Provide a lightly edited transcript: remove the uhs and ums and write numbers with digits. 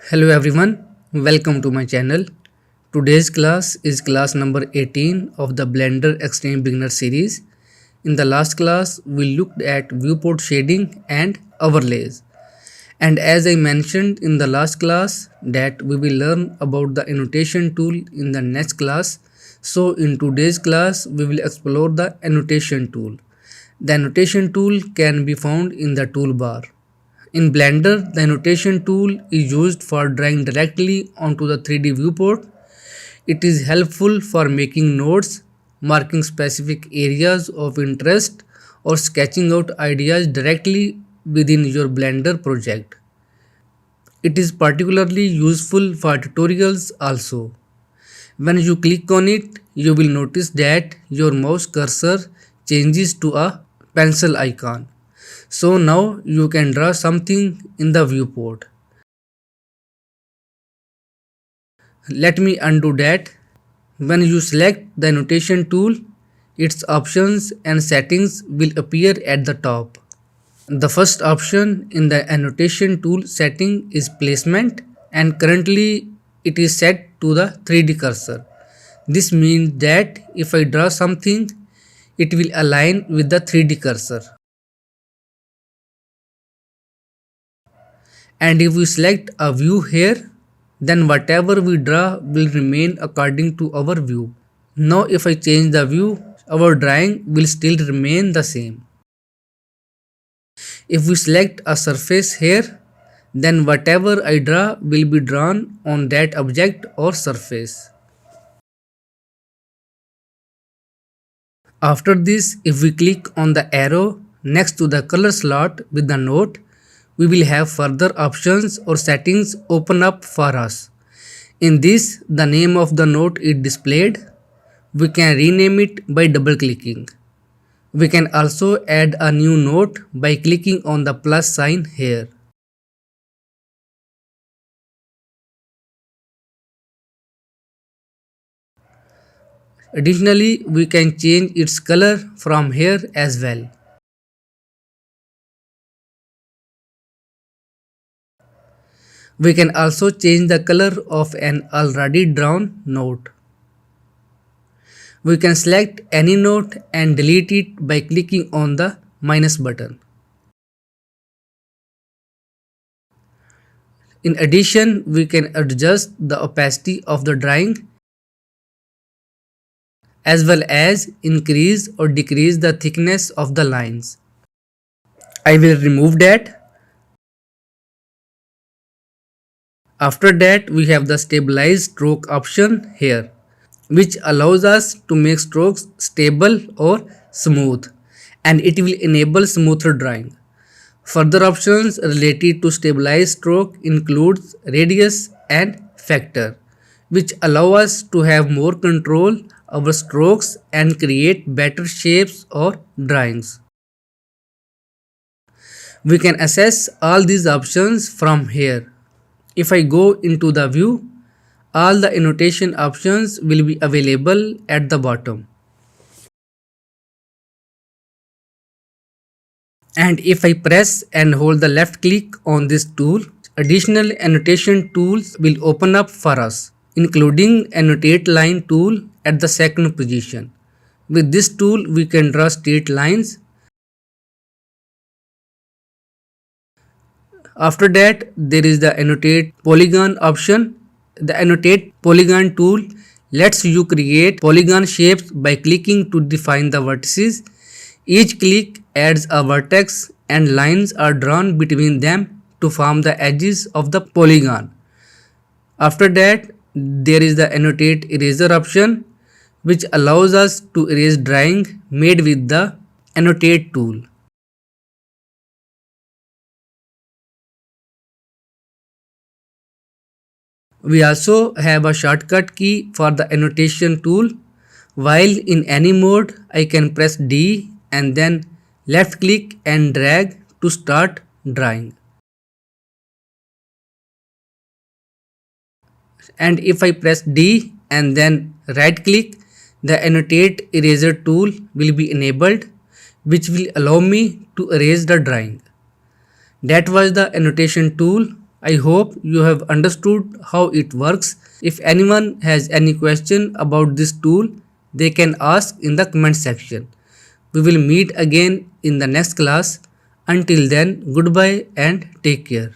Hello everyone, welcome to my channel. Today's class is class number 18 of the Blender Extreme Beginner series. In the last class, we looked at viewport shading and overlays. And as I mentioned in the last class that we will learn about the annotation tool in the next class. So in today's class, we will explore the annotation tool. The annotation tool can be found in the toolbar. In Blender, the annotation tool is used for drawing directly onto the 3D viewport. It is helpful for making notes, marking specific areas of interest, or sketching out ideas directly within your Blender project. It is particularly useful for tutorials also. When you click on it, you will notice that your mouse cursor changes to a pencil icon. So now you can draw something in the viewport. Let me undo that. When you select the annotation tool, its options and settings will appear at the top. The first option in the annotation tool setting is placement, and currently it is set to the 3D cursor. This means that if I draw something, it will align with the 3D cursor. And if we select a view here, then whatever we draw will remain according to our view. Now if I change the view, our drawing will still remain the same. If we select a surface here, then whatever I draw will be drawn on that object or surface. After this, if we click on the arrow next to the color slot with the note, we will have further options or settings open up for us. In this, the name of the note is displayed. We can rename it by double clicking. We can also add a new note by clicking on the plus sign here. Additionally, we can change its color from here as well. We can also change the color of an already drawn note. We can select any note and delete it by clicking on the minus button. In addition, we can adjust the opacity of the drawing as well as increase or decrease the thickness of the lines. I will remove that. After that, we have the stabilize stroke option here, which allows us to make strokes stable or smooth, and it will enable smoother drawing. Further options related to stabilize stroke includes radius and factor, which allow us to have more control over strokes and create better shapes or drawings. We can access all these options from here. If I go into the view, all the annotation options will be available at the bottom. And if I press and hold the left click on this tool, additional annotation tools will open up for us, including annotate line tool at the second position. With this tool, we can draw straight lines. After that, there is the annotate polygon option. The annotate polygon tool lets you create polygon shapes by clicking to define the vertices. Each click adds a vertex and lines are drawn between them to form the edges of the polygon. After that, there is the annotate eraser option, which allows us to erase drawing made with the annotate tool. We also have a shortcut key for the annotation tool. While in any mode, I can press D and then left click and drag to start drawing. And if I press D and then right click, the annotate eraser tool will be enabled, which will allow me to erase the drawing. That was the annotation tool. I hope you have understood how it works. If anyone has any question about this tool, they can ask in the comment section. We will meet again in the next class. Until then, goodbye and take care.